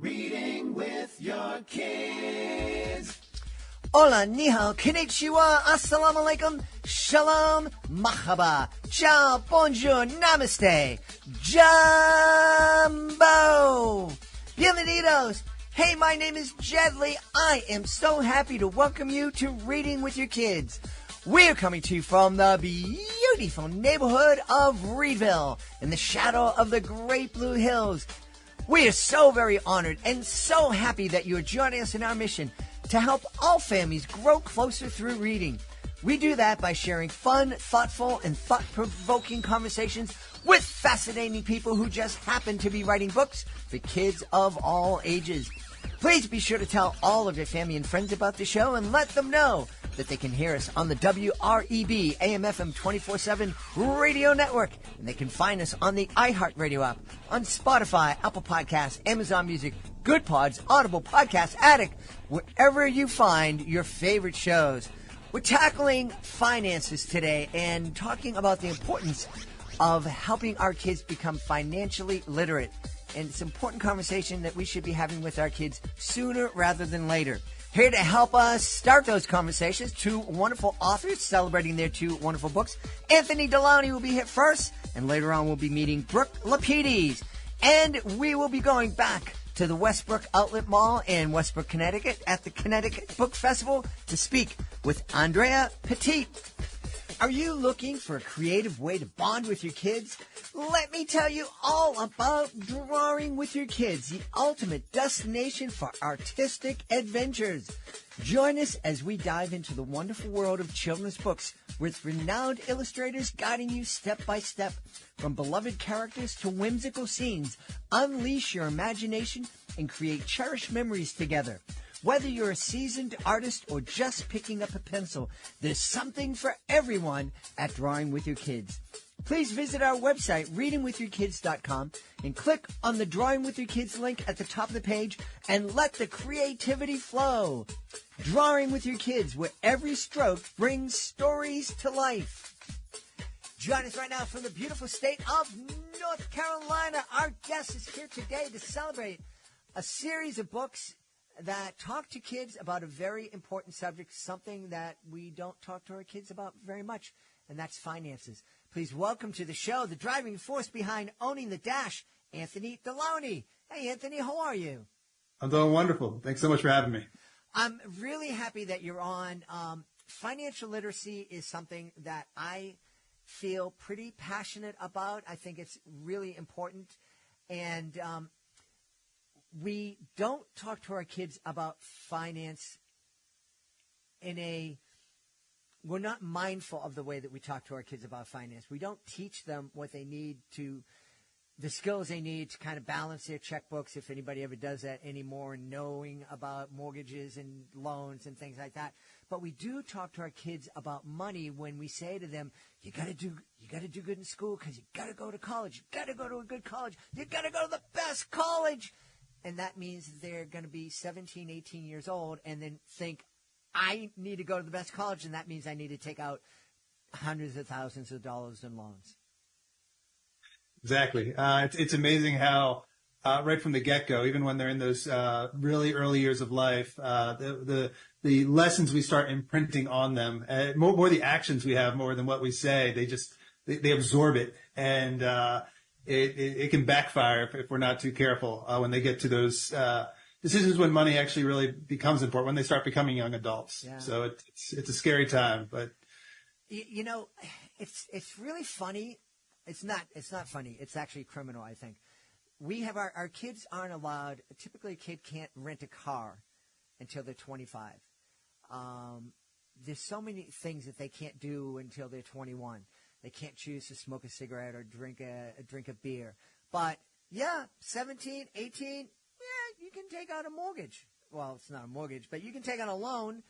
Reading with your kids. Hola, ni hao, konnichiwa, assalamu alaikum, shalom, mahaba, ciao, bonjour, namaste, jumbo, bienvenidos. Hey, my name is Jedley. I am so happy to welcome you to Reading with Your Kids. We're coming to you from the beautiful neighborhood of Reedville in the shadow of the Great Blue Hills. We are so very honored and so happy that you are joining us in our mission to help all families grow closer through reading. We do that by sharing fun, thoughtful, and thought-provoking conversations with fascinating people who just happen to be writing books for kids of all ages. Please be sure to tell all of your family and friends about the show and let them know that they can hear us on the WREB AM/FM 24/7 radio network. And they can find us on the iHeartRadio app, on Spotify, Apple Podcasts, Amazon Music, Good Pods, Audible Podcast Addict, wherever you find your favorite shows. We're tackling finances today and talking about the importance of helping our kids become financially literate. And it's an important conversation that we should be having with our kids sooner rather than later. Here to help us start those conversations, two wonderful authors celebrating their two wonderful books. Anthony Delauney will be here first, and later on we'll be meeting Brooke Lapides. And we will be going back to the Westbrook Outlet Mall in Westbrook, Connecticut at the Connecticut Book Festival to speak with Andrea Petitte. Are you looking for a creative way to bond with your kids? Let me tell you all about Drawing with Your Kids, the ultimate destination for artistic adventures. Join us as we dive into the wonderful world of children's books with renowned illustrators guiding you step by step. From beloved characters to whimsical scenes, unleash your imagination and create cherished memories together. Whether you're a seasoned artist or just picking up a pencil, there's something for everyone at Drawing with Your Kids. Please visit our website, readingwithyourkids.com, and click on the Drawing with Your Kids link at the top of the page and let the creativity flow. Drawing with Your Kids, where every stroke brings stories to life. Join us right now from the beautiful state of North Carolina. Our guest is here today to celebrate a series of books that talk to kids about a very important subject, something that we don't talk to our kids about very much, and that's finances. Please welcome to the show the driving force behind Owning the Dash, Anthony Delauney. Hey, Anthony, how are you? I'm doing wonderful. Thanks so much for having me. I'm really happy that you're on. Financial literacy is something that I feel pretty passionate about. I think it's really important, and we don't talk to our kids about finance we're not mindful of the way that we talk to our kids about finance. We don't teach them what they need the skills they need to kind of balance their checkbooks, if anybody ever does that anymore, and knowing about mortgages and loans and things like that. But we do talk to our kids about money when we say to them, you got to do good in school because you got to go to college. You got to go to a good college. You got to go to the best college. And that means they're going to be 17, 18 years old and then think, I need to go to the best college, and that means I need to take out hundreds of thousands of dollars in loans. Exactly. It's amazing how right from the get-go, even when they're in those really early years of life, the lessons we start imprinting on them, more the actions we have more than what we say, they absorb it, and it can backfire if we're not too careful when they get to those decisions when money actually really becomes important, when they start becoming young adults. Yeah. So it's a scary time, but you know, it's really funny. It's not funny. It's actually criminal, I think. We have our kids aren't allowed. Typically, a kid can't rent a car until they're 25. There's so many things that they can't do until they're 21. They can't choose to smoke a cigarette or drink a beer. But yeah, 17, 18. You can take out a mortgage. Well, it's not a mortgage, but you can take out a loan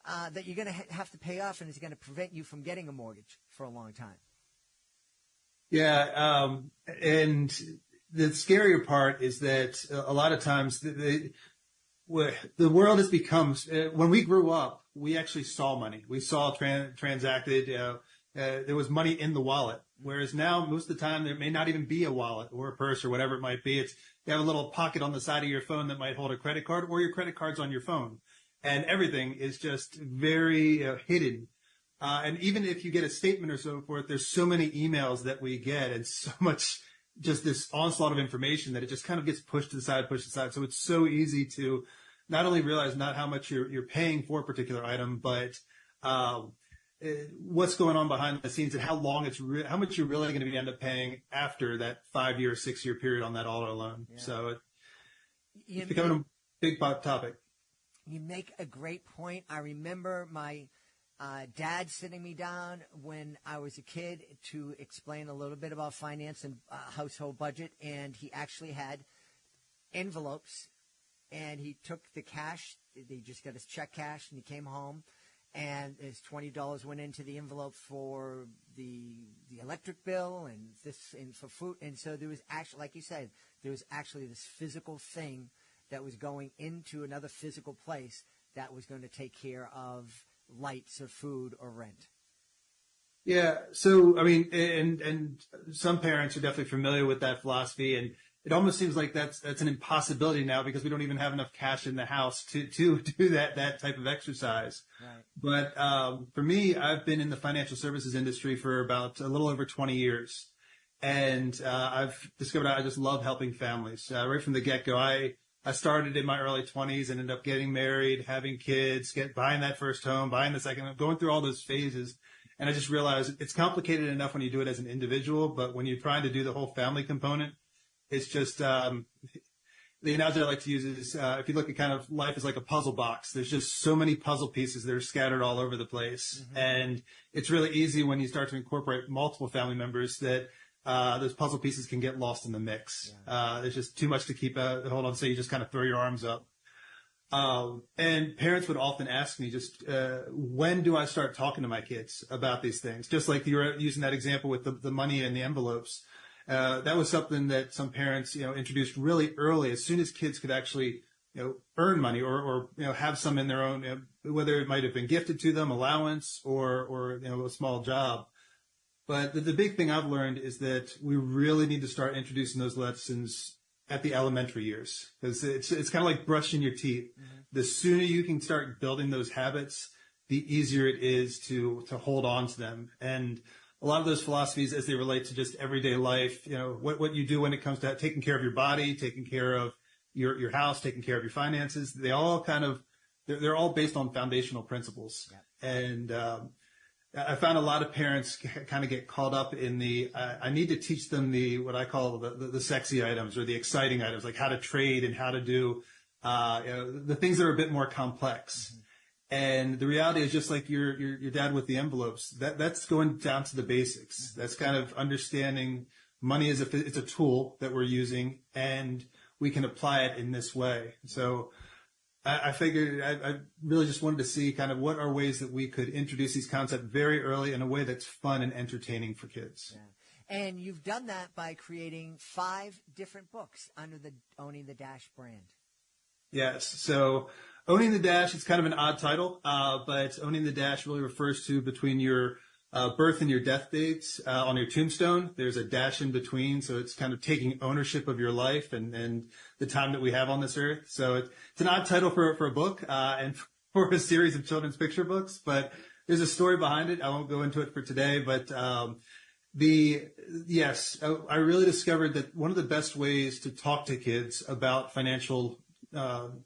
that you're going to have to pay off, and it's going to prevent you from getting a mortgage for a long time. Yeah, and the scarier part is that a lot of times the world has become, when we grew up, we actually saw money. We saw transacted, there was money in the wallet. Whereas now, most of the time, there may not even be a wallet or a purse or whatever it might be. you have a little pocket on the side of your phone that might hold a credit card, or your credit card's on your phone. And everything is just very hidden. And even if you get a statement or so forth, there's so many emails that we get and so much just this onslaught of information that it just kind of gets pushed to the side. So it's so easy to not only realize not how much you're paying for a particular item, but what's going on behind the scenes and how long how much you're really going to end up paying after that 5-year, 6-year period on that auto loan. Yeah. So it's becoming a big topic. You make a great point. I remember my dad sitting me down when I was a kid to explain a little bit about finance and household budget, and he actually had envelopes, and he took the cash. They just got his check cash, and he came home, and his $20 went into the envelope for the electric bill and this and for food. And so there was actually, like you said, there was actually this physical thing that was going into another physical place that was going to take care of lights or food or rent. Yeah. So, I mean, and some parents are definitely familiar with that philosophy, and it almost seems like that's an impossibility now because we don't even have enough cash in the house to do that type of exercise. Right. But for me, I've been in the financial services industry for about a little over 20 years. And I've discovered I just love helping families. Right from the get-go, I started in my early 20s and ended up getting married, having kids, buying that first home, buying the second home, going through all those phases. And I just realized it's complicated enough when you do it as an individual, but when you're trying to do the whole family component, it's just the analogy I like to use is if you look at kind of life as like a puzzle box, there's just so many puzzle pieces that are scattered all over the place. Mm-hmm. And it's really easy when you start to incorporate multiple family members that those puzzle pieces can get lost in the mix. Yeah. There's just too much to keep hold on, so you just kind of throw your arms up. And parents would often ask me just, when do I start talking to my kids about these things? Just like you were using that example with the money and the envelopes. That was something that some parents, introduced really early, as soon as kids could actually, earn money or have some in their own, whether it might have been gifted to them, allowance or a small job. But the big thing I've learned is that we really need to start introducing those lessons at the elementary years, because it's kind of like brushing your teeth. Mm-hmm. The sooner you can start building those habits, the easier it is to hold on to them. And a lot of those philosophies, as they relate to just everyday life, what you do when it comes to taking care of your body, taking care of your house, taking care of your finances, they all they're all based on foundational principles. Yeah. And I found a lot of parents kind of get caught up in I need to teach them what I call the sexy items or the exciting items, like how to trade and how to do, the things that are a bit more complex. Mm-hmm. And the reality is, just like your dad with the envelopes, that's going down to the basics. Mm-hmm. That's kind of understanding money it's a tool that we're using, and we can apply it in this way. So I figured I really just wanted to see kind of what are ways that we could introduce these concepts very early in a way that's fun and entertaining for kids. Yeah. And you've done that by creating 5 different books under the Owning the Dash brand. Yes. So Owning the Dash, it's kind of an odd title, but Owning the Dash really refers to between your birth and your death dates on your tombstone. There's a dash in between, so it's kind of taking ownership of your life and the time that we have on this earth. So it's an odd title for a book and for a series of children's picture books, but there's a story behind it. I won't go into it for today, but I really discovered that one of the best ways to talk to kids about financial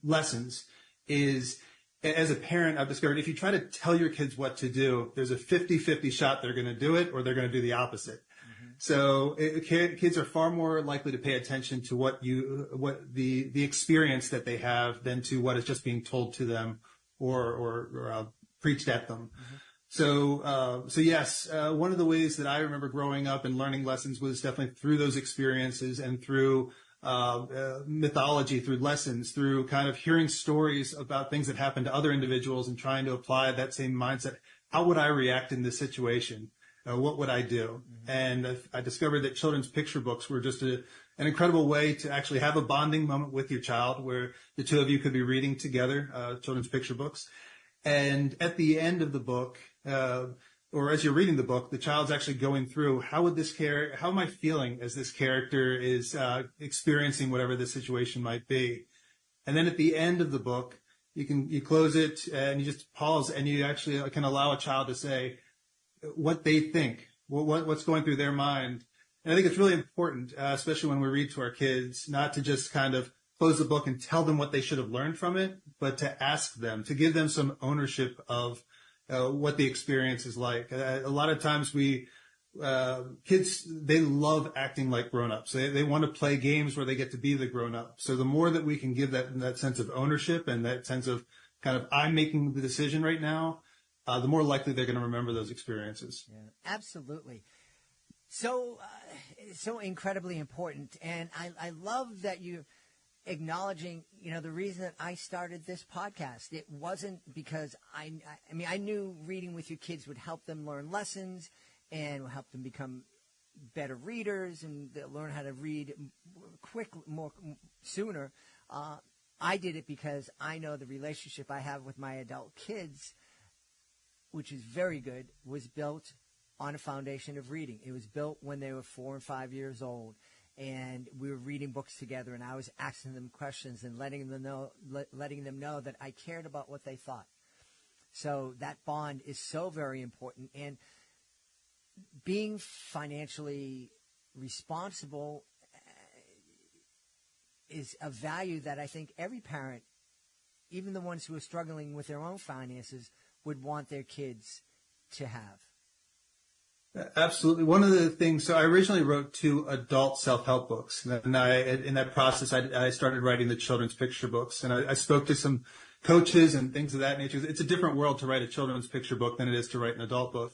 lessons is, as a parent, I've discovered if you try to tell your kids what to do, there's a 50-50 shot they're going to do it or they're going to do the opposite. Mm-hmm. So kids are far more likely to pay attention to what the experience that they have than to what is just being told to them or preached at them. Mm-hmm. So yes, one of the ways that I remember growing up and learning lessons was definitely through those experiences and through mythology, through lessons, through kind of hearing stories about things that happened to other individuals and trying to apply that same mindset. How would I react in this situation? What would I do? Mm-hmm. And I discovered that children's picture books were just an incredible way to actually have a bonding moment with your child where the two of you could be reading together, children's picture books. And at the end of the book, or as you're reading the book, the child's actually going through, how am I feeling as this character is experiencing whatever the situation might be. And then at the end of the book, you close it and you just pause and you actually can allow a child to say what they think, what's going through their mind. And I think it's really important, especially when we read to our kids, not to just kind of close the book and tell them what they should have learned from it, but to ask them, to give them some ownership of what the experience is like. A lot of times kids, they love acting like grown-ups. They want to play games where they get to be the grown-up. So the more that we can give that sense of ownership and that sense of kind of, I'm making the decision right now, the more likely they're going to remember those experiences. Yeah, absolutely. So incredibly important. And I love that you acknowledging, the reason that I started this podcast. It wasn't because I knew reading with your kids would help them learn lessons and will help them become better readers and learn how to read more sooner. I did it because I know the relationship I have with my adult kids, which is very good, was built on a foundation of reading. It was built when they were 4 and 5 years old, and we were reading books together, and I was asking them questions and letting them know that I cared about what they thought. So that bond is so very important, and being financially responsible is a value that I think every parent, even the ones who are struggling with their own finances, would want their kids to have. Absolutely. One of the things, so I originally wrote 2 adult self-help books. And in that process, I started writing the children's picture books. And I spoke to some coaches and things of that nature. It's a different world to write a children's picture book than it is to write an adult book.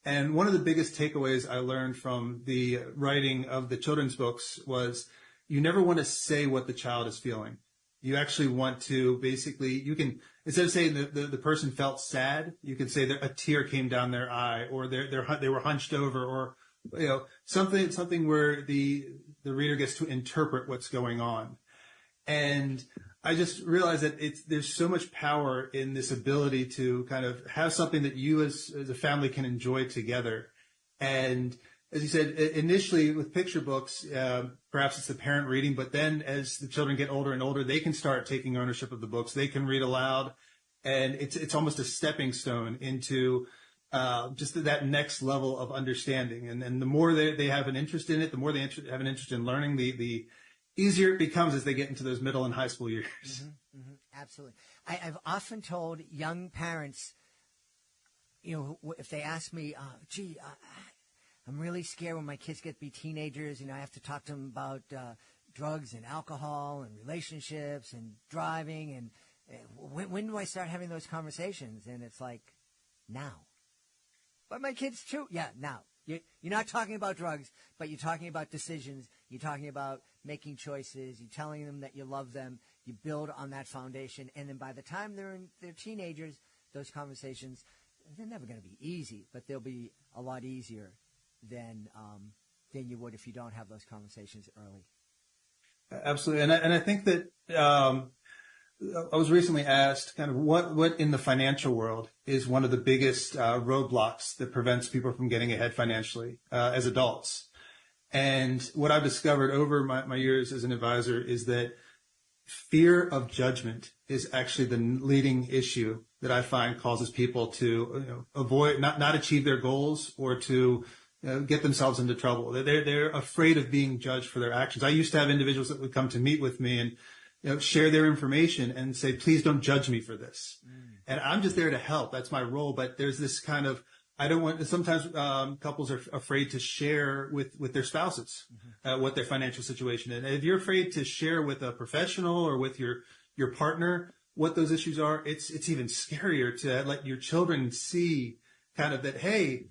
And one of the biggest takeaways I learned from the writing of the children's books was you never want to say what the child is feeling. You actually want to basically, you can, instead of saying the person felt sad, you can say that a tear came down their eye, or they were hunched over, or, something where the reader gets to interpret what's going on. And I just realized that there's so much power in this ability to kind of have something that you as a family can enjoy together. And as you said, initially with picture books, perhaps it's the parent reading, but then as the children get older and older, they can start taking ownership of the books. They can read aloud, and it's almost a stepping stone into just that next level of understanding. And the more they have an interest in it, the more they have an interest in learning, the easier it becomes as they get into those middle and high school years. Mm-hmm, mm-hmm, absolutely. I've often told young parents, if they ask me, I'm really scared when my kids get to be teenagers. I have to talk to them about drugs and alcohol and relationships and driving. And when do I start having those conversations? And it's like, now. But my kids too. Yeah, now. You're not talking about drugs, but you're talking about decisions. You're talking about making choices. You're telling them that you love them. You build on that foundation. And then by the time they're teenagers, those conversations, they're never going to be easy, but they'll be a lot easier than you would if you don't have those conversations early. Absolutely. And I think that I was recently asked kind of what in the financial world is one of the biggest roadblocks that prevents people from getting ahead financially as adults. And what I've discovered over my years as an advisor is that fear of judgment is actually the leading issue that I find causes people to avoid, not achieve their goals, or to get themselves into trouble. They're afraid of being judged for their actions. I used to have individuals that would come to meet with me and share their information and say, please don't judge me for this. And I'm just there to help. That's my role. But there's this kind of, sometimes couples are afraid to share with their spouses what their financial situation is. And if you're afraid to share with a professional or with your partner what those issues are, it's even scarier to let your children see kind of that, hey,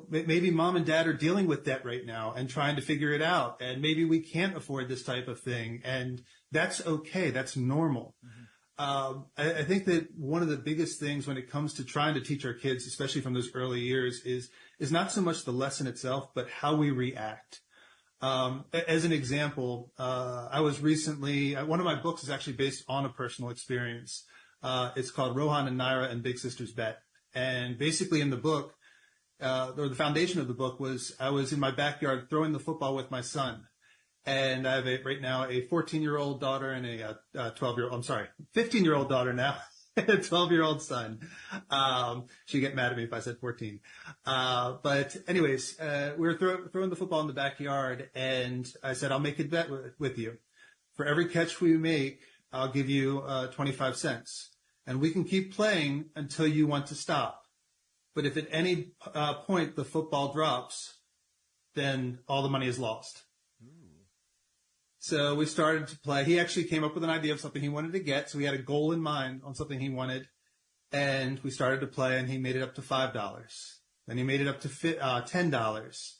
maybe mom and dad are dealing with debt right now and trying to figure it out. And maybe we can't afford this type of thing. And that's okay. That's normal. I think that one of the biggest things when it comes to trying to teach our kids, especially from those early years, is not so much the lesson itself, but how we react. As an example, I was recently, one of my books is actually based on a personal experience. It's called Rohan and Naira and Big Sister's Bet. And basically in the book, or the foundation of the book was I was in my backyard throwing the football with my son. And I have right now a 14-year-old daughter and a 15-year-old daughter now, and a 12-year-old son. She'd get mad at me if I said 14. But anyways, we were throwing the football in the backyard, and I said, I'll make a bet with you. For every catch we make, I'll give you 25 cents. And we can keep playing until you want to stop. But if at any point the football drops, then all the money is lost. So we started to play. He actually came up with an idea of something he wanted to get. So he had a goal in mind on something he wanted. And we started to play, and he made it up to $5. Then he made it up to $10.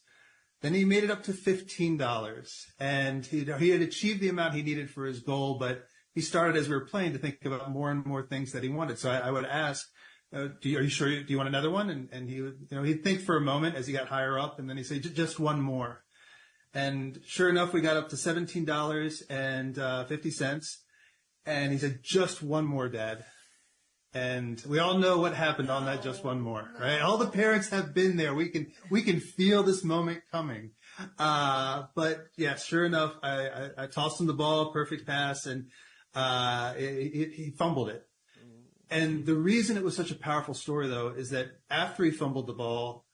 Then he made it up to $15. And he had achieved the amount he needed for his goal, but he started, as we were playing, to think about more and more things that he wanted. So I would ask, are you sure? Do you want another one? And he would, he'd think for a moment as he got higher up, and then he'd say, just one more. And sure enough, we got up to $17.50. And he said, just one more, Dad. And we all know what happened on that just one more, right? All the parents have been there. We can feel this moment coming. But yeah, sure enough, I tossed him the ball, perfect pass, and he fumbled it. And the reason it was such a powerful story, though, is that after he fumbled the ball,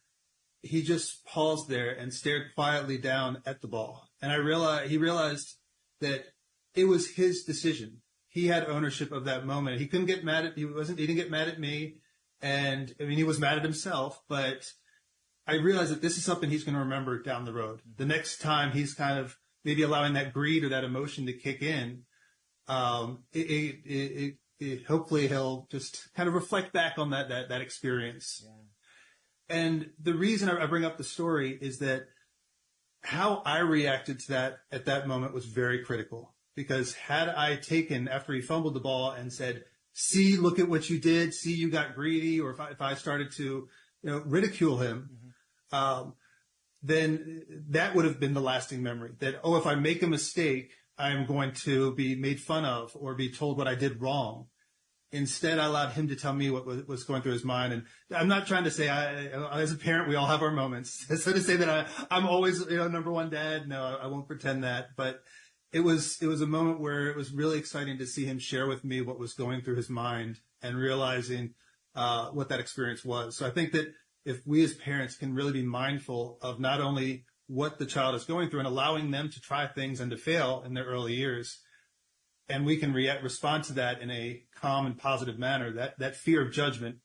he just paused there and stared quietly down at the ball. And he realized that it was his decision. He had ownership of that moment. He couldn't get mad he didn't get mad at me. And I mean, he was mad at himself, but I realized that this is something he's going to remember down the road. The next time he's kind of maybe allowing that greed or that emotion to kick in, hopefully he'll just kind of reflect back on that experience. Yeah. And the reason I bring up the story is that how I reacted to that at that moment was very critical. Because had I taken, after he fumbled the ball, and said, see, look at what you did, see, you got greedy, or if I started to ridicule him, then that would have been the lasting memory. That, if I make a mistake, I'm going to be made fun of or be told what I did wrong. Instead, I allowed him to tell me what was going through his mind. And I'm not trying to say, as a parent, we all have our moments. So to say that I'm always, number one dad, no, I won't pretend that. But it was a moment where it was really exciting to see him share with me what was going through his mind and realizing what that experience was. So I think that if we as parents can really be mindful of not only what the child is going through and allowing them to try things and to fail in their early years, and we can respond to that in a calm and positive manner, that fear of judgment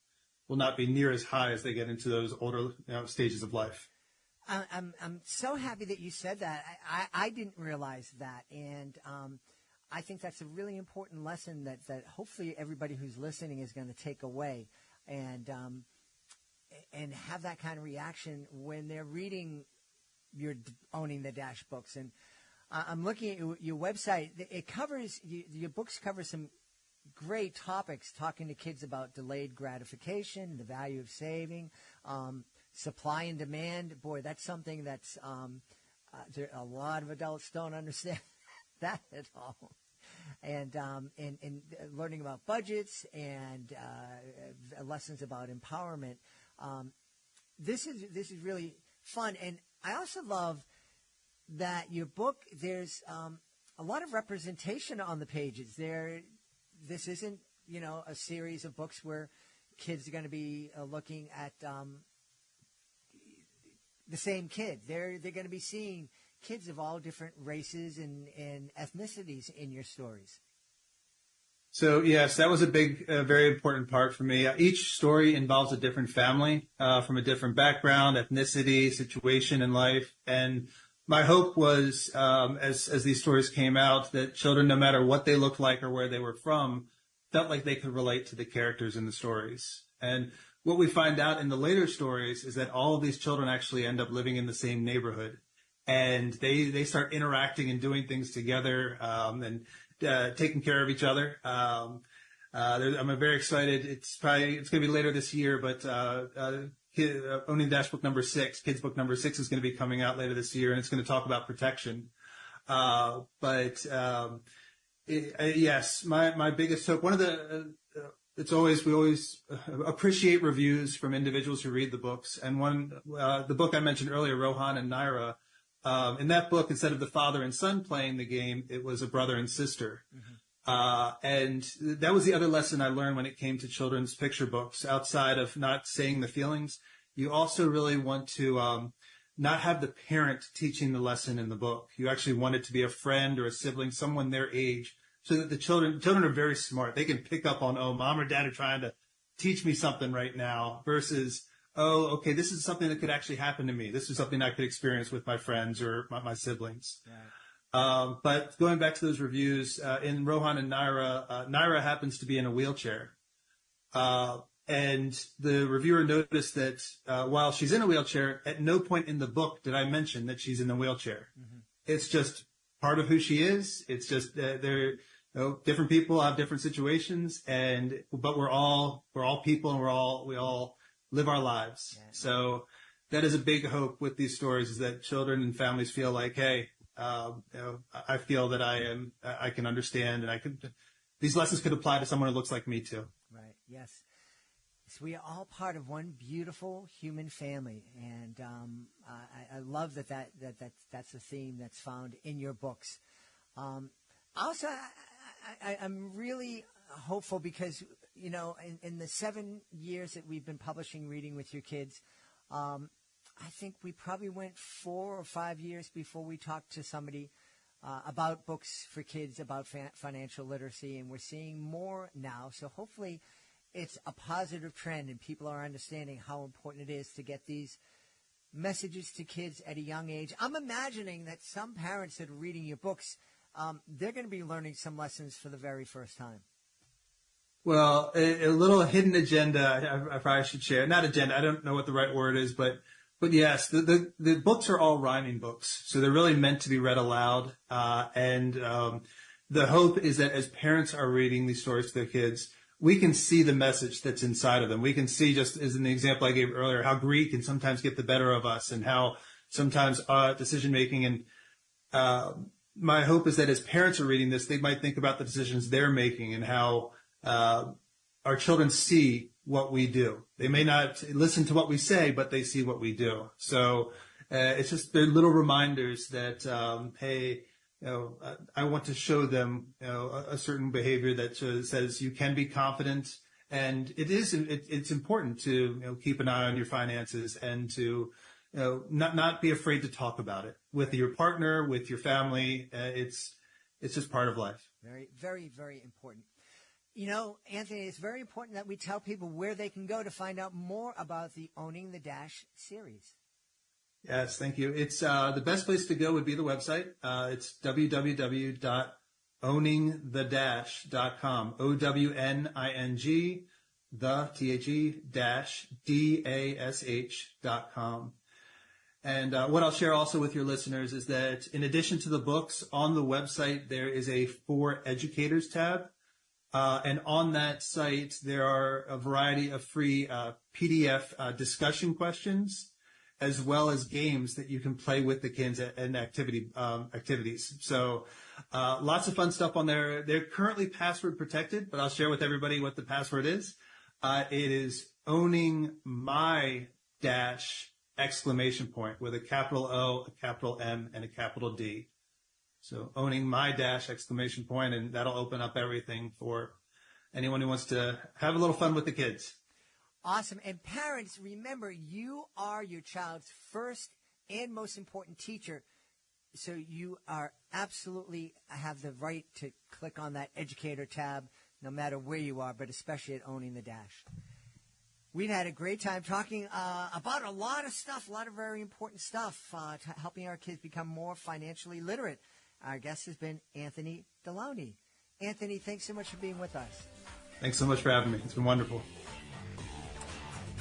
will not be near as high as they get into those older stages of life. I'm so happy that you said that. I didn't realize that, and I think that's a really important lesson that hopefully everybody who's listening is going to take away, and have that kind of reaction when they're reading your Owning the Dash books. And I'm looking at your website. It covers your books cover some great topics, talking to kids about delayed gratification, the value of saving, supply and demand. Boy, that's something that's a lot of adults don't understand that at all. And learning about budgets and lessons about empowerment. This is really fun. And I also love that your book, there's a lot of representation on the pages. This isn't, a series of books where kids are going to be looking at the same kid. They're going to be seeing kids of all different races and ethnicities in your stories. So, yes, that was a big, very important part for me. Each story involves a different family from a different background, ethnicity, situation in life. And my hope was, as these stories came out, that children, no matter what they looked like or where they were from, felt like they could relate to the characters in the stories. And what we find out in the later stories is that all of these children actually end up living in the same neighborhood. And they start interacting and doing things together and taking care of each other. I'm very excited. It's going to be later this year, but Owning Dash book number 6, kids book number 6 is going to be coming out later this year, and it's going to talk about protection. Yes, my biggest hope, one of the we always appreciate reviews from individuals who read the books. And the book I mentioned earlier, Rohan and Naira, in that book, instead of the father and son playing the game, it was a brother and sister. And that was the other lesson I learned when it came to children's picture books. Outside of not saying the feelings, you also really want to not have the parent teaching the lesson in the book. You actually want it to be a friend or a sibling, someone their age, so that the children are very smart. They can pick up on, oh, mom or dad are trying to teach me something right now, versus, oh, okay, this is something that could actually happen to me. This is something I could experience with my friends or my siblings. Right. But going back to those reviews, in Rohan and Naira, Naira happens to be in a wheelchair. And the reviewer noticed that while she's in a wheelchair, at no point in the book did I mention that she's in a wheelchair. It's just part of who she is. It's just different people have different situations, but we're all people, and we all live our lives. Yeah. So that is a big hope with these stories, is that children and families feel like, hey, I feel that I can understand, and these lessons could apply to someone who looks like me too. Right. Yes. So we are all part of one beautiful human family, and I love that's a theme that's found in your books. Also, I'm really hopeful because, in the 7 years that we've been publishing Reading with Your Kids, I think we probably went 4 or 5 years before we talked to somebody about books for kids, about financial literacy, and we're seeing more now. So hopefully it's a positive trend, and people are understanding how important it is to get these messages to kids at a young age. I'm imagining that some parents that are reading your books, they're going to be learning some lessons for the very first time. Well, a little hidden agenda I probably should share. Not agenda, I don't know what the right word is, but yes, the books are all rhyming books, so they're really meant to be read aloud. And the hope is that as parents are reading these stories to their kids, we can see the message that's inside of them. We can see, just as in the example I gave earlier, how greed can sometimes get the better of us, and how sometimes decision making. And my hope is that as parents are reading this, they might think about the decisions they're making, and how our children see what we do. They may not listen to what we say, but they see what we do. So it's just, they're little reminders that, hey, I want to show them, a certain behavior that says you can be confident, and it's important to, keep an eye on your finances, and to, not be afraid to talk about it with your partner, with your family. It's just part of life. Very, very, very important. Anthony, it's very important that we tell people where they can go to find out more about the Owning the Dash series. Yes, thank you. It's the best place to go would be the website. It's www.owningthedash.com. OWNING, DASH.com. And what I'll share also with your listeners is that in addition to the books, on the website there is a For Educators tab. And on that site there are a variety of free PDF discussion questions, as well as games that you can play with the kids and activities. So lots of fun stuff on there. They're currently password protected, but I'll share with everybody what the password is. It is owning my dash ! With a capital O, a capital M, and a capital D. So owning my dash ! And that'll open up everything for anyone who wants to have a little fun with the kids. Awesome. And parents, remember, you are your child's first and most important teacher. So you are absolutely have the right to click on that educator tab, no matter where you are, but especially at Owning the Dash. We've had a great time talking about a lot of stuff, a lot of very important stuff, helping our kids become more financially literate. Our guest has been Anthony Delauney. Anthony, thanks so much for being with us. Thanks so much for having me. It's been wonderful.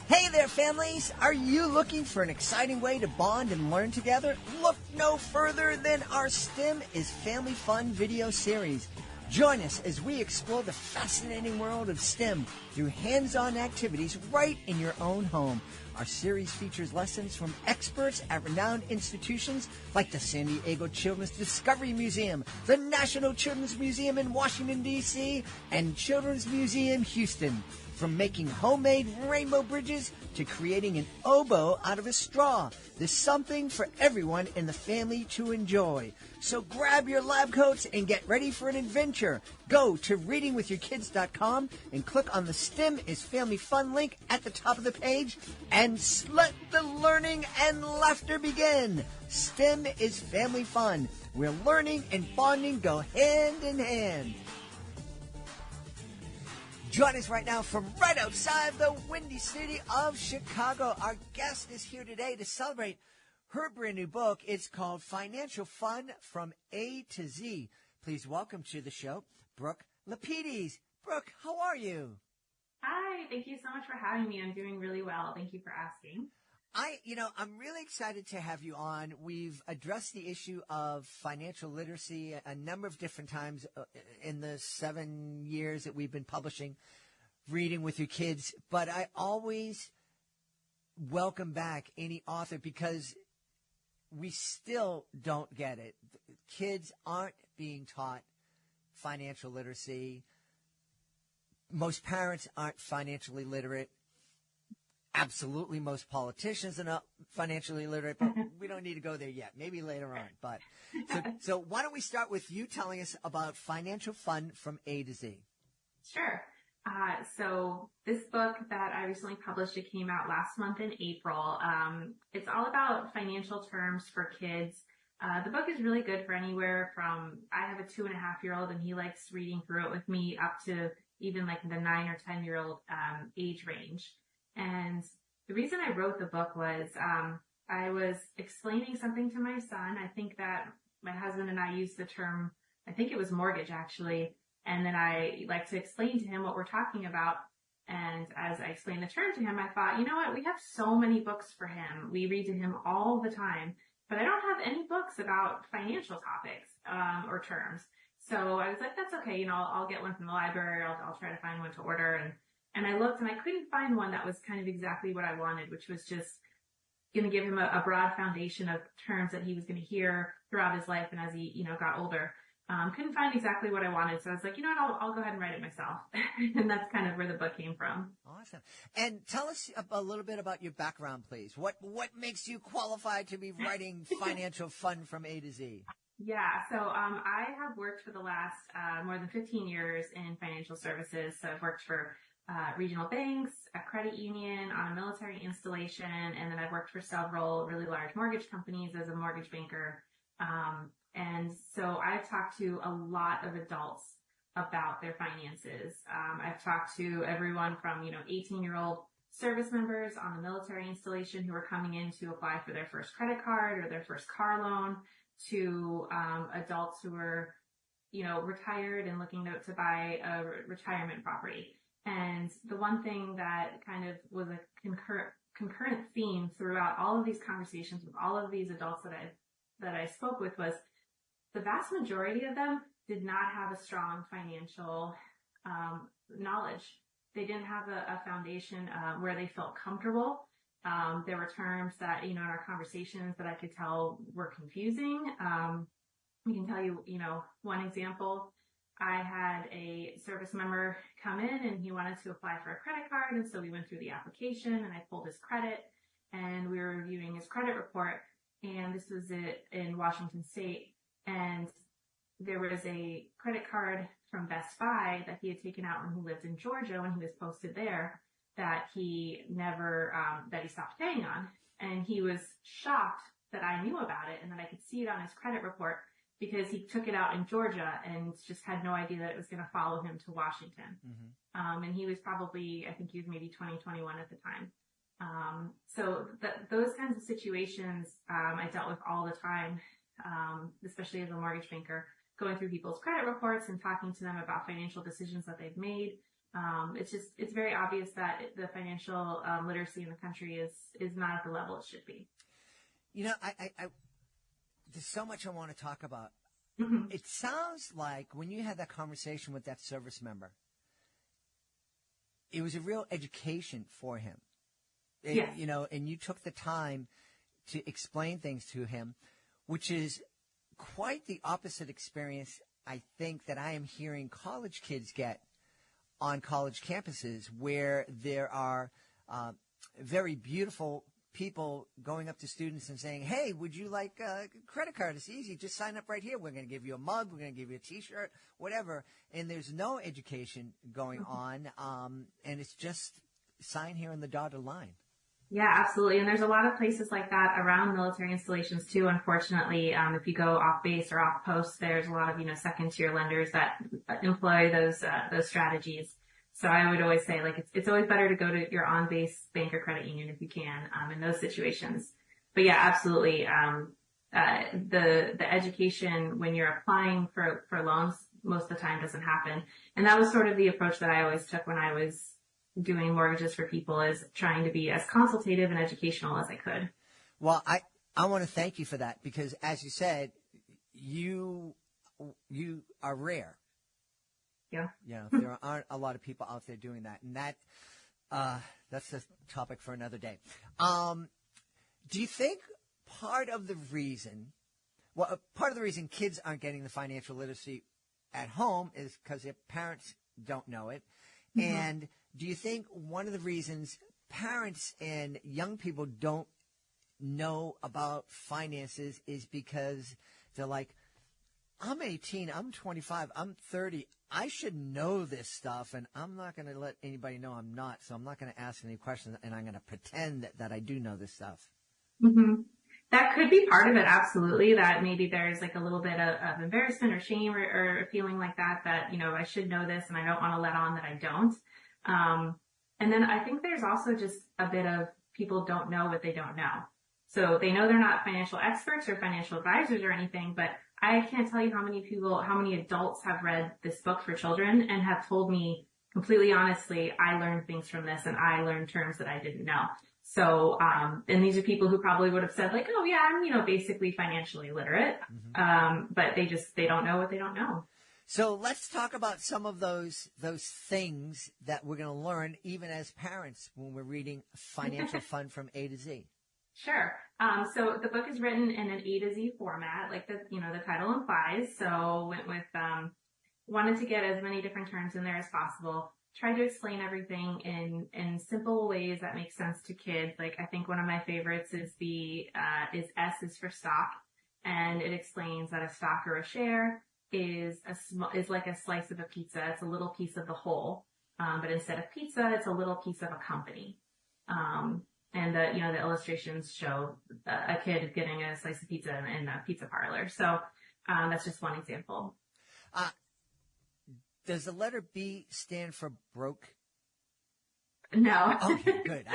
Hey there, families! Are you looking for an exciting way to bond and learn together? Look no further than our STEM is Family Fun video series. Join us as we explore the fascinating world of STEM through hands-on activities right in your own home. Our series features lessons from experts at renowned institutions like the San Diego Children's Discovery Museum, the National Children's Museum in Washington, D.C., and Children's Museum Houston. From making homemade rainbow bridges to creating an oboe out of a straw, there's something for everyone in the family to enjoy. So grab your lab coats and get ready for an adventure. Go to readingwithyourkids.com and click on the STEM is Family Fun link at the top of the page and let the learning and laughter begin. STEM is Family Fun, where learning and bonding go hand in hand. Join us right now from right outside the windy city of Chicago. Our guest is here today to celebrate her brand new book. It's called Financial Fun from A to Z. Please welcome to the show, Brooke Lapides. Brooke, how are you? Hi, thank you so much for having me. I'm doing really well. Thank you for asking. I'm really excited to have you on. We've addressed the issue of financial literacy a number of different times in the 7 years that we've been publishing Reading with Your Kids. But I always welcome back any author because we still don't get it. Kids aren't being taught financial literacy. Most parents aren't financially literate. Absolutely, most politicians are not financially literate, but we don't need to go there yet. Maybe later on. But so why don't we start with you telling us about Financial Fun from A to Z? Sure. So this book that I recently published, it came out last month in April. It's all about financial terms for kids. The book is really good for anywhere from, I have a 2.5-year-old and he likes reading through it with me up to even like the 9 or 10-year-old age range. And the reason I wrote the book was I was explaining something to my son. I think that my husband and I used the term, I think it was mortgage actually, and then I like to explain to him what we're talking about. And as I explained the term to him, I thought, you know what, we have so many books for him. We read to him all the time, but I don't have any books about financial topics or terms. So I was like, that's okay, I'll get one from the library. I'll try to find one to order. And I looked and I couldn't find one that was kind of exactly what I wanted, which was just going to give him a broad foundation of terms that he was going to hear throughout his life and as he, got older. Couldn't find exactly what I wanted. So I was like, I'll go ahead and write it myself. And that's kind of where the book came from. Awesome. And tell us a little bit about your background, please. What makes you qualified to be writing Financial Fun from A to Z? Yeah, so I have worked for the last more than 15 years in financial services. So I've worked for regional banks, a credit union, on a military installation, and then I've worked for several really large mortgage companies as a mortgage banker. And so I've talked to a lot of adults about their finances. I've talked to everyone from, 18-year-old service members on the military installation who are coming in to apply for their first credit card or their first car loan to adults who are, retired and looking to buy a retirement property. And the one thing that kind of was a concurrent theme throughout all of these conversations with all of these adults that I spoke with was the vast majority of them did not have a strong financial knowledge. They didn't have a foundation where they felt comfortable. There were terms that, in our conversations that I could tell were confusing. I can tell you, one example. I had a service member come in and he wanted to apply for a credit card. And so we went through the application and I pulled his credit and we were reviewing his credit report. And this was in Washington State. And there was a credit card from Best Buy that he had taken out when he lived in Georgia when he was posted there that he never, that he stopped paying on. And he was shocked that I knew about it and that I could see it on his credit report, because he took it out in Georgia and just had no idea that it was going to follow him to Washington. Mm-hmm. And he was probably, I think he was maybe 21 at the time. So those kinds of situations I dealt with all the time, especially as a mortgage banker, going through people's credit reports and talking to them about financial decisions that they've made. It's very obvious that the financial literacy in the country is not at the level it should be. I there's so much I want to talk about. It sounds like when you had that conversation with that service member, it was a real education for him. Yes. You know, and you took the time to explain things to him, which is quite the opposite experience, I think, that I am hearing college kids get on college campuses, where there are very beautiful people going up to students and saying, hey, would you like a credit card? It's easy. Just sign up right here. We're going to give you a mug. We're going to give you a T-shirt, whatever. And there's no education going on, and it's just sign here on the dotted line. Yeah, absolutely. And there's a lot of places like that around military installations too. Unfortunately, if you go off base or off post, there's a lot of, second tier lenders that employ those strategies. So I would always say, like, it's always better to go to your on base bank or credit union if you can, in those situations. But yeah, absolutely. The education when you're applying for loans most of the time doesn't happen. And that was sort of the approach that I always took when I was doing mortgages for people, is trying to be as consultative and educational as I could. Well, I want to thank you for that, because as you said, you are rare. Yeah. There aren't a lot of people out there doing that. And that's a topic for another day. Do you think part of the reason kids aren't getting the financial literacy at home is because their parents don't know it? Mm-hmm. And do you think one of the reasons parents and young people don't know about finances is because they're like, I'm 18, I'm 25, I'm 30, I should know this stuff, and I'm not going to let anybody know I'm not, so I'm not going to ask any questions, and I'm going to pretend that I do know this stuff? Mm-hmm. That could be part of it, absolutely, that maybe there's like a little bit of embarrassment or shame or feeling like that, I should know this and I don't want to let on that I don't. And then I think there's also just a bit of people don't know what they don't know. So they know they're not financial experts or financial advisors or anything, but I can't tell you how many adults have read this book for children and have told me completely honestly, I learned things from this and I learned terms that I didn't know. So, and these are people who probably would have said like, oh yeah, I'm, basically financially literate. Mm-hmm. But they don't know what they don't know. So let's talk about some of those things that we're going to learn even as parents when we're reading Financial Fun from A to Z. Sure. So the book is written in an A to Z format, like the title implies. So went with, wanted to get as many different terms in there as possible. Tried to explain everything in simple ways that make sense to kids. Like I think one of my favorites is S is for stock, and it explains that a stock or a share is like a slice of a pizza. It's a little piece of the whole. But instead of pizza, it's a little piece of a company. And the illustrations show a kid getting a slice of pizza in a pizza parlor. So, that's just one example. Does the letter B stand for broke? No. Okay, good.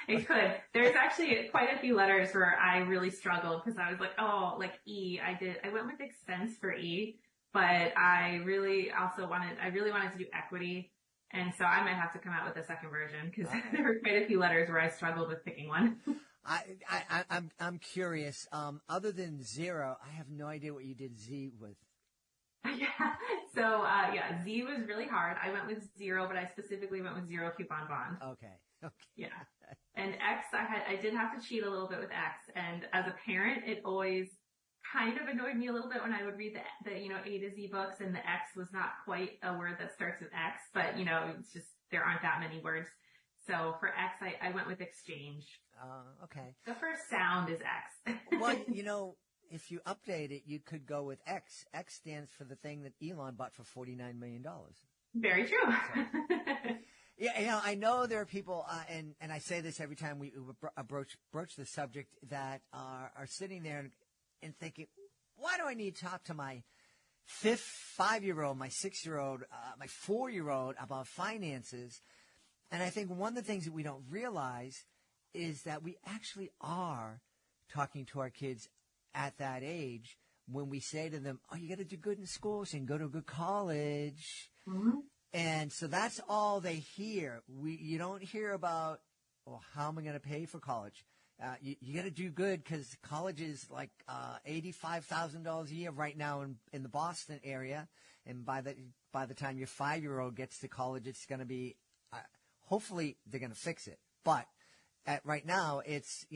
It could. There's actually quite a few letters where I really struggled because I was like, oh, like E. I went with expense for E, but I really wanted to do equity. And so I might have to come out with a second version because there were quite a few letters where I struggled with picking one. I'm curious. Other than zero, I have no idea what you did Z with. Yeah. So, Z was really hard. I went with zero, but I specifically went with zero coupon bond. Okay. Yeah. And X, I did have to cheat a little bit with X. And as a parent, it always kind of annoyed me a little bit when I would read the A to Z books and the X was not quite a word that starts with X, but it's just, there aren't that many words. So for X, I went with exchange. Okay. The first sound is X. Well, if you update it, you could go with X. X stands for the thing that Elon bought for $49 million. Very true. So, yeah, I know there are people, and I say this every time we broach the subject, that are sitting there and thinking, why do I need to talk to my 5-year-old, my 6-year-old, my 4-year-old about finances? And I think one of the things that we don't realize is that we actually are talking to our kids at that age when we say to them, oh, you got to do good in school so you can go to a good college. Mm-hmm. And so that's all they hear. You don't hear about, well, how am I going to pay for college? you got to do good because college is like $85,000 a year right now in the Boston area, and by the time your 5-year-old gets to college, it's going to be hopefully they're going to fix it, but right now it's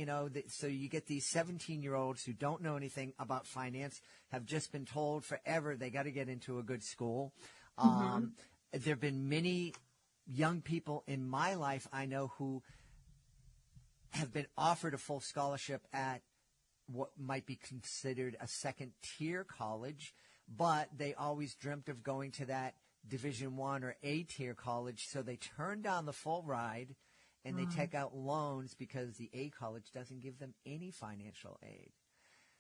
so you get these 17-year-olds who don't know anything about finance, have just been told forever they got to get into a good school. There have been many young people in my life I know who have been offered a full scholarship at what might be considered a second-tier college, but they always dreamt of going to that Division I or A-tier college, so they turn down the full ride, and they take out loans because the A college doesn't give them any financial aid.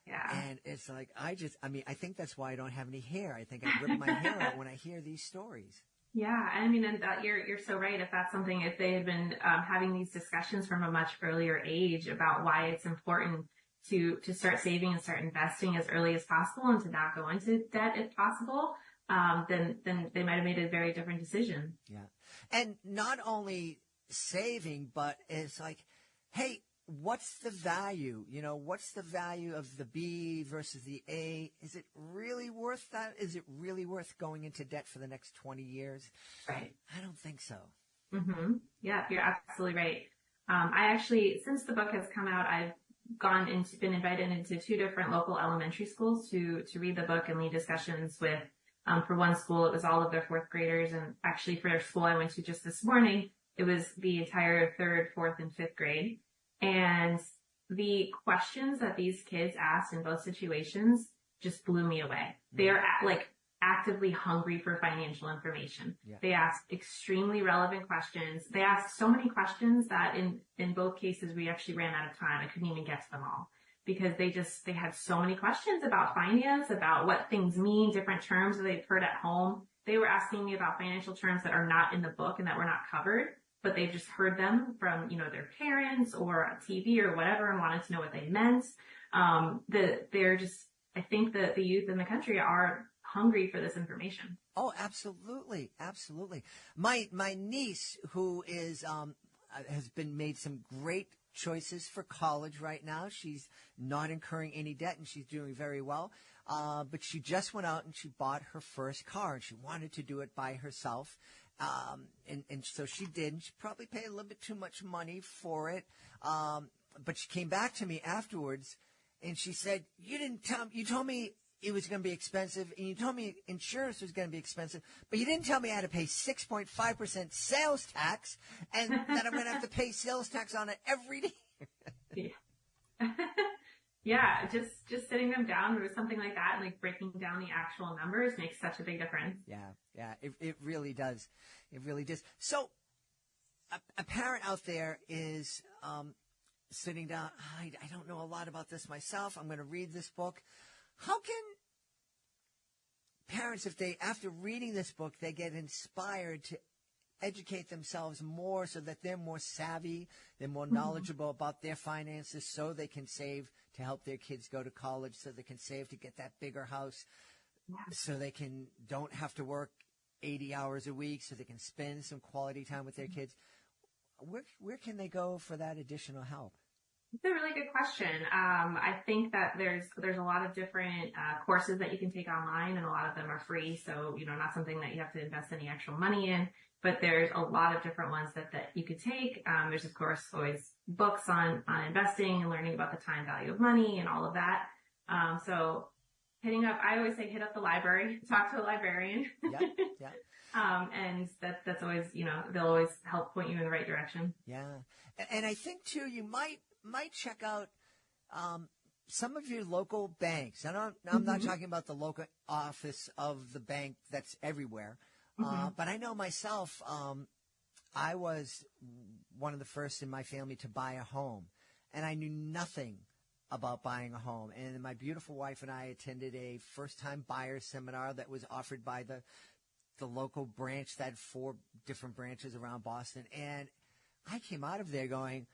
Yeah. And it's like, I think that's why I don't have any hair. I think I rip my hair out when I hear these stories. Yeah, I mean, and that you're so right. If that's something, if they had been having these discussions from a much earlier age about why it's important to start saving and start investing as early as possible and to not go into debt if possible, then they might have made a very different decision. Yeah, and not only saving, but it's like, hey, what's the value? What's the value of the B versus the A? Is it really worth that? Is it really worth going into debt for the next 20 years? Right. I don't think so. Yeah, you're absolutely right. I actually, since the book has come out, I've been invited into 2 different local elementary schools to read the book and lead discussions with. For one school, it was all of their 4th graders, and actually for their school I went to just this morning, it was the entire 3rd, 4th, and 5th grade. And the questions that these kids asked in both situations just blew me away. They are actively hungry for financial information. Yeah. They asked extremely relevant questions. They asked so many questions that in both cases we actually ran out of time. I couldn't even get to them all because they had so many questions about finance, about what things mean, different terms that they've heard at home. They were asking me about financial terms that are not in the book and that were not covered, but they've just heard them from, their parents or on TV or whatever and wanted to know what they meant. I think that the youth in the country are hungry for this information. Oh, absolutely. Absolutely. My niece, who is, has been made some great choices for college right now. She's not incurring any debt and she's doing very well. But she just went out and she bought her first car and she wanted to do it by herself. And so she did, and she probably paid a little bit too much money for it. But she came back to me afterwards and she said, you told me it was going to be expensive and you told me insurance was going to be expensive, but you didn't tell me I had to pay 6.5% sales tax and that I'm going to have to pay sales tax on it every day. Yeah, just sitting them down with something like that and breaking down the actual numbers makes such a big difference. Yeah, it really does. It really does. So a parent out there is sitting down, I don't know a lot about this myself. I'm going to read this book. How can parents, if they, after reading this book, they get inspired to educate themselves more so that they're more savvy, they're more knowledgeable about their finances so they can save to help their kids go to college, so they can save to get that bigger house, so they don't have to work 80 hours a week, so they can spend some quality time with their kids. Where can they go for that additional help? It's a really good question. I think that there's a lot of different courses that you can take online, and a lot of them are free. So, not something that you have to invest any actual money in, but there's a lot of different ones that you could take. There's, of course, always books on investing and learning about the time value of money and all of that. So I always say hit up the library, talk to a librarian. Yeah. And that's always, they'll always help point you in the right direction. Yeah. And I think too, you might check out some of your local banks. I'm not talking about the local office of the bank that's everywhere. But I know myself, I was one of the first in my family to buy a home, and I knew nothing about buying a home. And my beautiful wife and I attended a first-time buyer seminar that was offered by the local branch that had 4 different branches around Boston. And I came out of there going,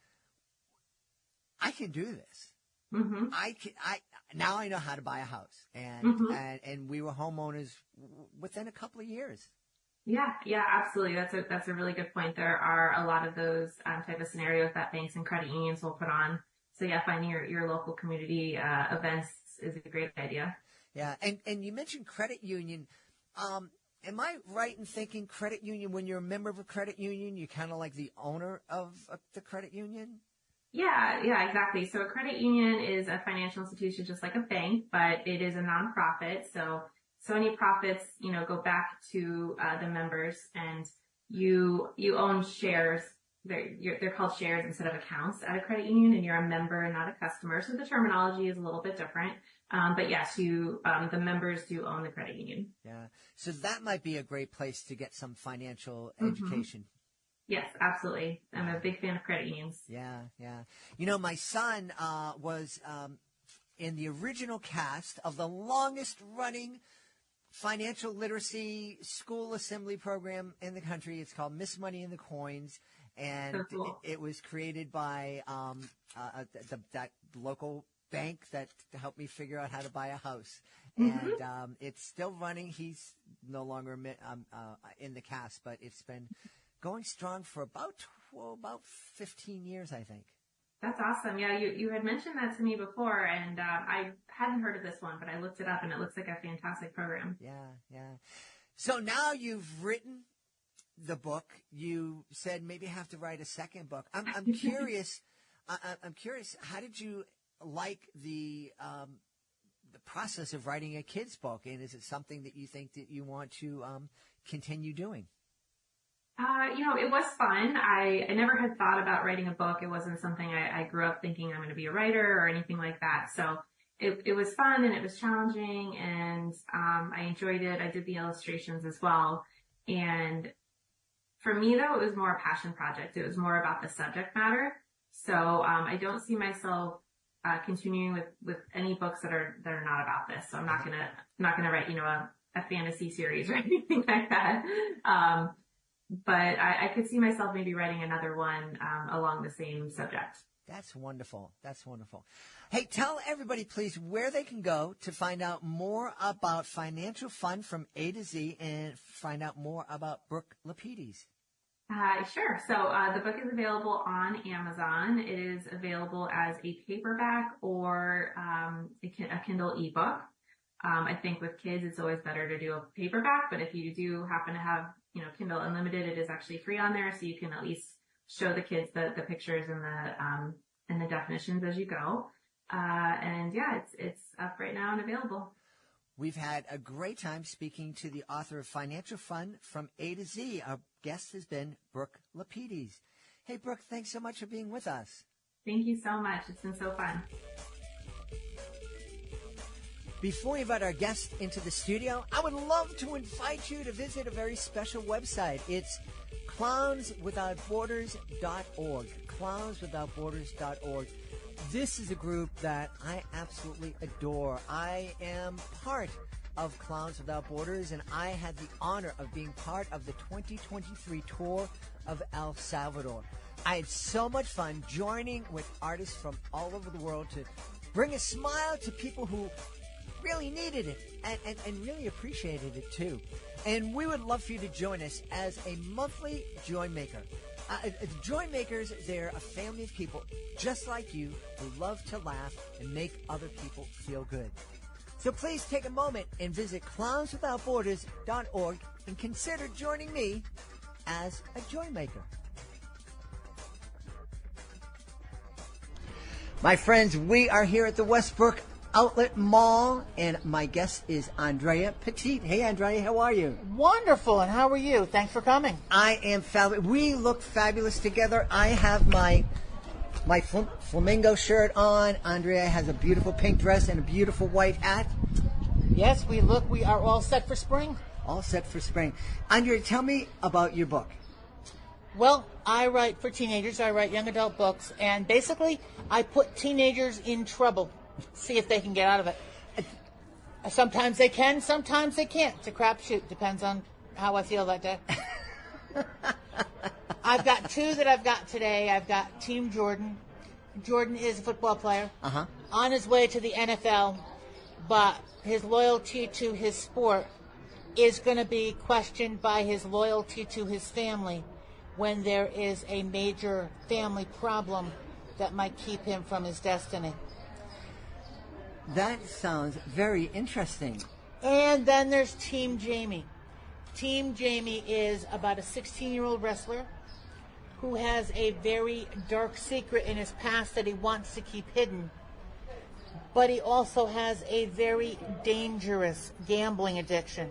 I can do this. Now I know how to buy a house. And we were homeowners within a couple of years. Yeah, absolutely. That's a really good point. There are a lot of those type of scenarios that banks and credit unions will put on. yeah, finding your local community events is a great idea. Yeah, and you mentioned credit union. Am I right in thinking credit union, when you're a member of a credit union, you're kind of like the owner of the credit union? Yeah, exactly. So a credit union is a financial institution just like a bank, but it is a nonprofit. So any profits, go back to the members, and you own shares. They're called shares instead of accounts at a credit union, and you're a member, not a customer. So the terminology is a little bit different. But yes, the members do own the credit union. Yeah. So that might be a great place to get some financial education. Yes, absolutely. I'm a big fan of credit unions. Yeah. My son was in the original cast of the longest running financial literacy school assembly program in the country. It's called Miss Money and the Coins. And so cool. it was created by that local bank that helped me figure out how to buy a house. And it's still running. He's no longer in the cast, but it's been going strong for about 15 years, I think. That's awesome. Yeah, you had mentioned that to me before, and I hadn't heard of this one, but I looked it up, and it looks like a fantastic program. Yeah. So now you've written the book. You said maybe have to write a second book. I'm curious. I'm curious. How did you like the process of writing a kid's book, and is it something that you think that you want to continue doing? It was fun. I never had thought about writing a book. It wasn't something I grew up thinking I'm going to be a writer or anything like that. So it was fun, and it was challenging, and I enjoyed it. I did the illustrations as well. And for me, though, it was more a passion project. It was more about the subject matter. So I don't see myself continuing with any books that are not about this. So I'm not gonna write a fantasy series or anything like that. But I could see myself maybe writing another one along the same subject. That's wonderful. Hey, tell everybody, please, where they can go to find out more about financial fun from A to Z and find out more about Brooke Lapides. Sure. So the book is available on Amazon. It is available as a paperback or a Kindle ebook. I think with kids, it's always better to do a paperback, but if you do happen to have Kindle Unlimited, it is actually free on there, so you can at least show the kids the pictures and the definitions as you go. And yeah, it's up right now and available. We've had a great time speaking to the author of Financial Fun from A to Z. Our guest has been Brooke Lapides. Hey, Brooke, thanks so much for being with us. Thank you so much. It's been so fun. Before we invite our guest into the studio, I would love to invite you to visit a very special website. It's clownswithoutborders.org. Clownswithoutborders.org. This is a group that I absolutely adore. I am part of Clowns Without Borders, and I had the honor of being part of the 2023 tour of El Salvador. I had so much fun joining with artists from all over the world to bring a smile to people who really needed it and really appreciated it too. And we would love for you to join us as a monthly Joy Maker. The Joy Makers, they're a family of people just like you who love to laugh and make other people feel good. So please take a moment and visit clownswithoutborders.org and consider joining me as a Joy Maker. My friends, we are here at the Westbrook Outlet Mall, and my guest is Andrea Petitte. Hey, Andrea, how are you? Wonderful, and how are you? Thanks for coming. I am fabulous. We look fabulous together. I have my flamingo shirt on. Andrea has a beautiful pink dress and a beautiful white hat. Yes, we are all set for spring. All set for spring. Andrea, tell me about your book. Well, I write for teenagers. I write young adult books, and basically, I put teenagers in trouble. See if they can get out of it. Sometimes they can, sometimes they can't. It's a crapshoot. Depends on how I feel that day. I've got two that I've got today. I've got Team Jordan. Jordan is a football player on his way to the NFL, but his loyalty to his sport is going to be questioned by his loyalty to his family when there is a major family problem that might keep him from his destiny. That sounds very interesting. And then there's Team Jamie. Team Jamie is about a 16-year-old wrestler who has a very dark secret in his past that he wants to keep hidden. But he also has a very dangerous gambling addiction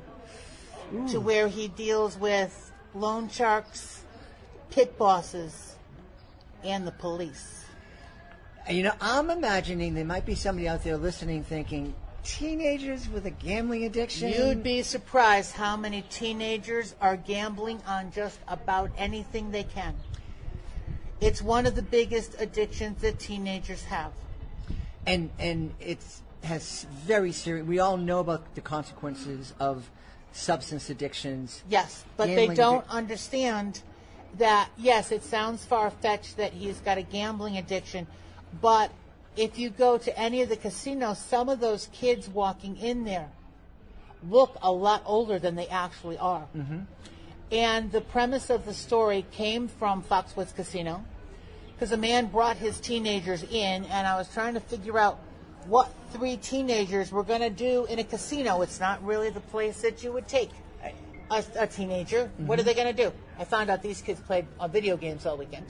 to where he deals with loan sharks, pit bosses, and the police. You know, I'm imagining there might be somebody out there listening thinking, teenagers with a gambling addiction? You'd be surprised how many teenagers are gambling on just about anything they can. It's one of the biggest addictions that teenagers have. And it has very serious, we all know about the consequences of substance addictions. Yes, but they don't understand that, yes, it sounds far-fetched that he's got a gambling addiction, but if you go to any of the casinos, some of those kids walking in there look a lot older than they actually are. Mm-hmm. And the premise of the story came from Foxwoods Casino, because a man brought his teenagers in, and I was trying to figure out what 3 teenagers were going to do in a casino. It's not really the place that you would take a teenager. Mm-hmm. What are they going to do? I found out these kids played video games all weekend.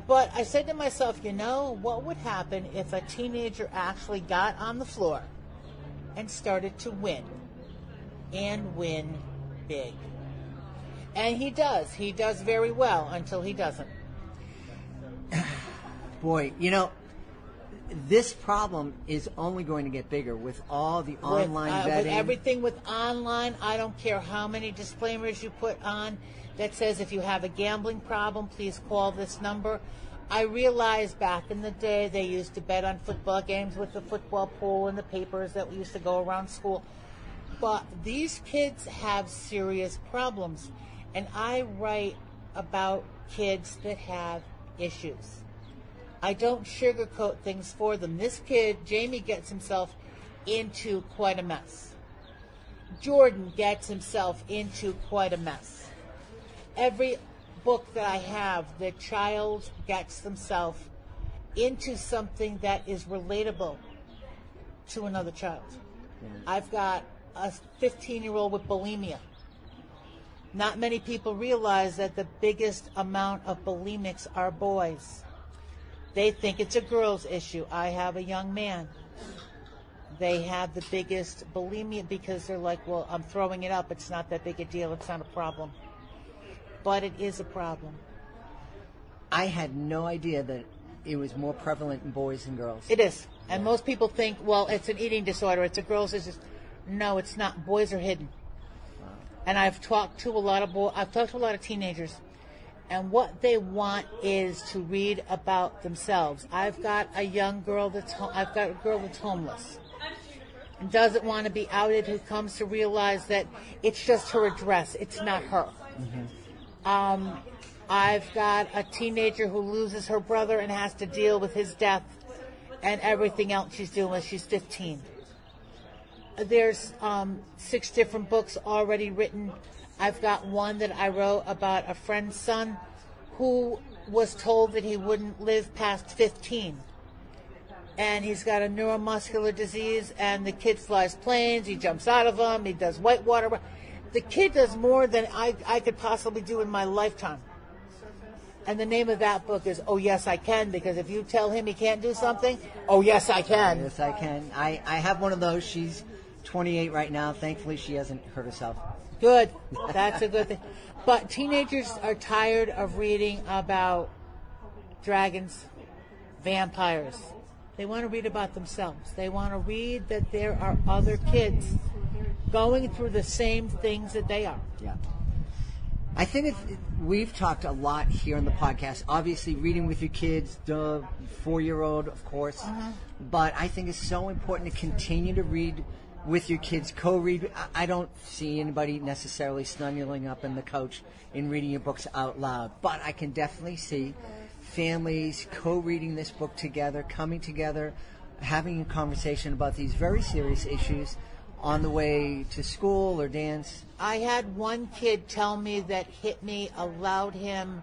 But I said to myself, you know, what would happen if a teenager actually got on the floor and started to win, and win big? And he does. He does very well until he doesn't. Boy, you know, this problem is only going to get bigger with all the online betting. With everything with online, I don't care how many disclaimers you put on that says if you have a gambling problem, please call this number. I realized back in the day they used to bet on football games with the football pool and the papers that used to go around school. But these kids have serious problems. And I write about kids that have issues. I don't sugarcoat things for them. This kid, Jamie, gets himself into quite a mess. Jordan gets himself into quite a mess. Every book that I have, the child gets themselves into something that is relatable to another child. Yeah. I've got a 15-year-old with bulimia. Not many people realize that the biggest amount of bulimics are boys. They think it's a girl's issue. I have a young man. They have the biggest bulimia because they're like, well, I'm throwing it up. It's not that big a deal. It's not a problem. But it is a problem. I had no idea that it was more prevalent in boys than girls. It is. And most people think, well, it's an eating disorder. It's a girl's issue. No, it's not. Boys are hidden. Wow. And I've talked to a lot of teenagers. And what they want is to read about themselves. I've got a young girl that's homeless and doesn't want to be outed, who comes to realize that it's just her address. It's not her. Mm-hmm. I've got a teenager who loses her brother and has to deal with his death and everything else she's dealing with. She's 15. There's 6 different books already written. I've got one that I wrote about a friend's son who was told that he wouldn't live past 15. And he's got a neuromuscular disease, and the kid flies planes, he jumps out of them, he does whitewater. The kid does more than I could possibly do in my lifetime. And the name of that book is Oh Yes I Can, because if you tell him he can't do something, oh yes I can. Yes I can. I have one of those. She's 28 right now. Thankfully she hasn't hurt herself. Good. That's a good thing. But teenagers are tired of reading about dragons, vampires. They want to read about themselves. They want to read that there are other kids going through the same things that they are. Yeah. I think we've talked a lot here on the podcast. Obviously, reading with your kids, the 4-year-old, of course. Uh-huh. But I think it's so important to continue to read with your kids, co-read. I don't see anybody necessarily snuggling up in the couch and reading your books out loud, but I can definitely see families co-reading this book together, coming together, having a conversation about these very serious issues on the way to school or dance. I had one kid tell me that Hit Me allowed him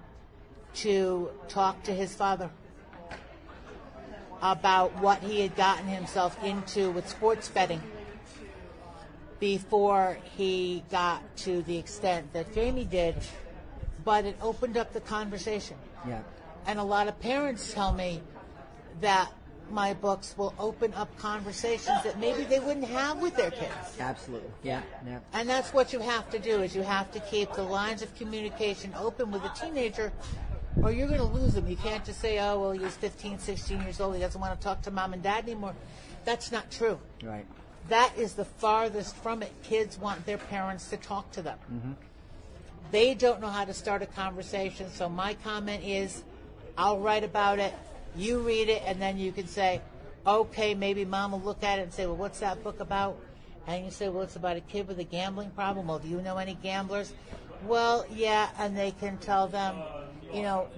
to talk to his father. about what he had gotten himself into with sports betting before he got to the extent that Jamie did, but it opened up the conversation. Yeah. And a lot of parents tell me that my books will open up conversations that maybe they wouldn't have with their kids. Absolutely. Yeah. Yeah. And that's what you have to do, is you have to keep the lines of communication open with a teenager, or you're going to lose them. You can't just say, oh, well, he was 15, 16 years old. He doesn't want to talk to mom and dad anymore. That's not true. Right. That is the farthest from it. Kids want their parents to talk to them. Mm-hmm. They don't know how to start a conversation. So my comment is, I'll write about it. You read it, and then you can say, okay, maybe mom will look at it and say, well, what's that book about? And you say, well, it's about a kid with a gambling problem. Well, do you know any gamblers? Well, yeah, and they can tell them,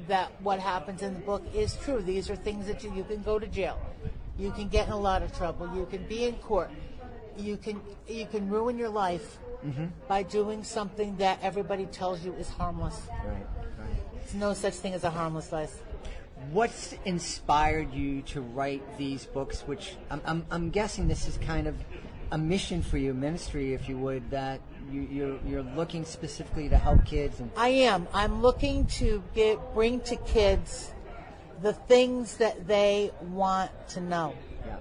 that what happens in the book is true. These are things that you can go to jail. You can get in a lot of trouble. You can be in court. You can ruin your life by doing something that everybody tells you is harmless. Right. There's no such thing as a harmless life. What's inspired you to write these books, which I'm guessing this is kind of a mission for you, ministry, if you would, that you're looking specifically to help kids? And I am. I'm looking to bring to kids the things that they want to know. Yeah.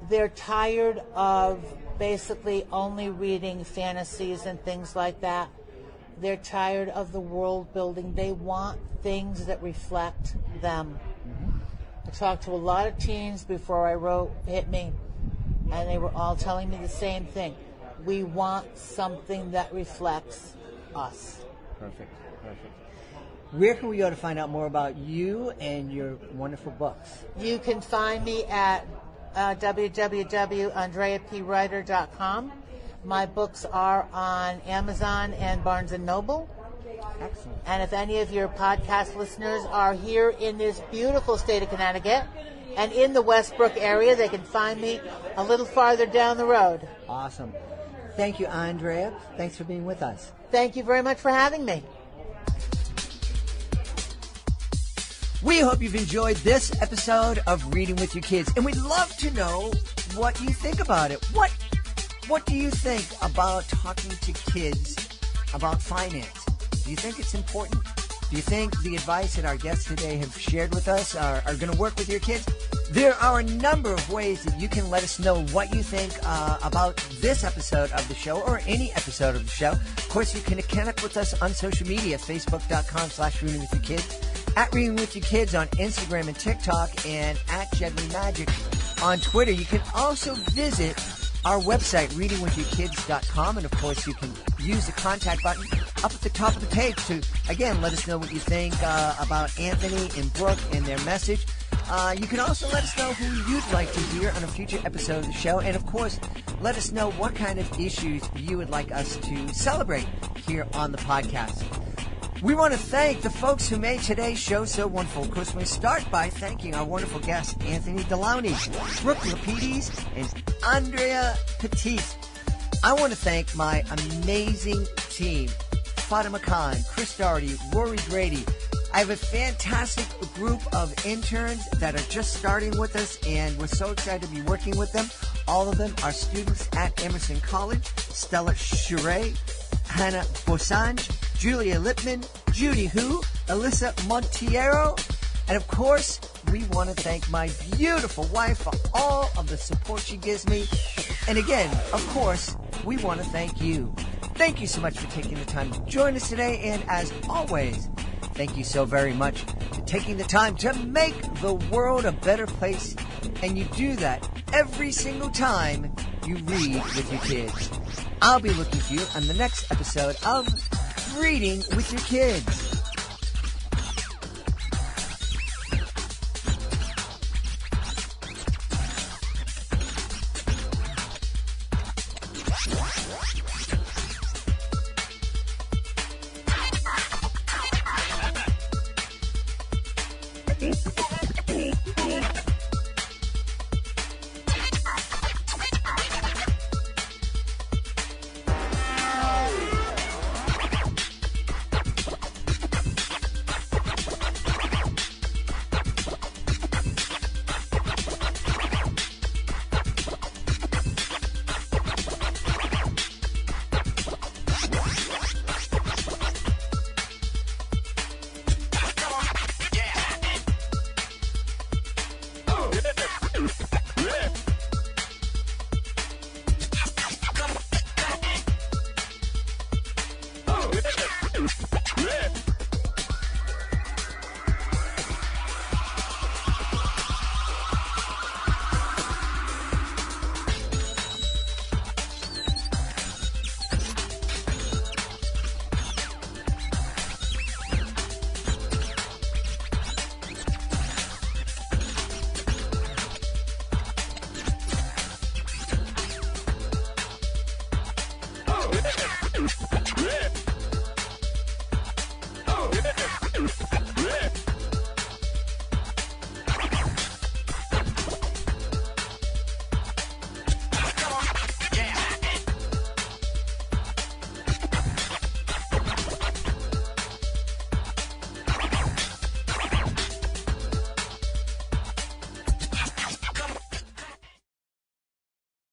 They're tired of basically only reading fantasies and things like that. They're tired of the world building. They want things that reflect them. Mm-hmm. I talked to a lot of teens before I wrote Hit Me, and they were all telling me the same thing. We want something that reflects us. Perfect. Where can we go to find out more about you and your wonderful books? You can find me at www.andreapwriter.com. My books are on Amazon and Barnes & Noble. Excellent. And if any of your podcast listeners are here in this beautiful state of Connecticut and in the Westbrook area, they can find me a little farther down the road. Awesome. Thank you, Andrea. Thanks for being with us. Thank you very much for having me. We hope you've enjoyed this episode of Reading with Your Kids, and we'd love to know what you think about it. What do you think about talking to kids about finance? Do you think it's important? Do you think the advice that our guests today have shared with us are going to work with your kids? There are a number of ways that you can let us know what you think about this episode of the show or any episode of the show. Of course, you can connect with us on social media, facebook.com/Reading with Your Kids, at Reading with Your Kids on Instagram and TikTok, and at Jedley Magic on Twitter. You can also visit our website, readingwithyourkids.com, and of course you can use the contact button up at the top of the page to, again, let us know what you think about Anthony and Brooke and their message. You can also let us know who you'd like to hear on a future episode of the show, and of course, let us know what kind of issues you would like us to celebrate here on the podcast. We want to thank the folks who made today's show so wonderful. Of course, we start by thanking our wonderful guests, Anthony Delauney, Brooke Lapides, and Andrea Petitte. I want to thank my amazing team, Fatima Khan, Chris Doherty, Rory Grady. I have a fantastic group of interns that are just starting with us, and we're so excited to be working with them. All of them are students at Emerson College: Stella Shure, Hannah Bosange, Julia Lipman, Judy Hu, Alyssa Montiero, and of course, we want to thank my beautiful wife for all of the support she gives me. And again, of course, we want to thank you. Thank you so much for taking the time to join us today, and as always, thank you so very much for taking the time to make the world a better place. And you do that every single time you read with your kids. I'll be looking for you on the next episode of Reading with Your Kids.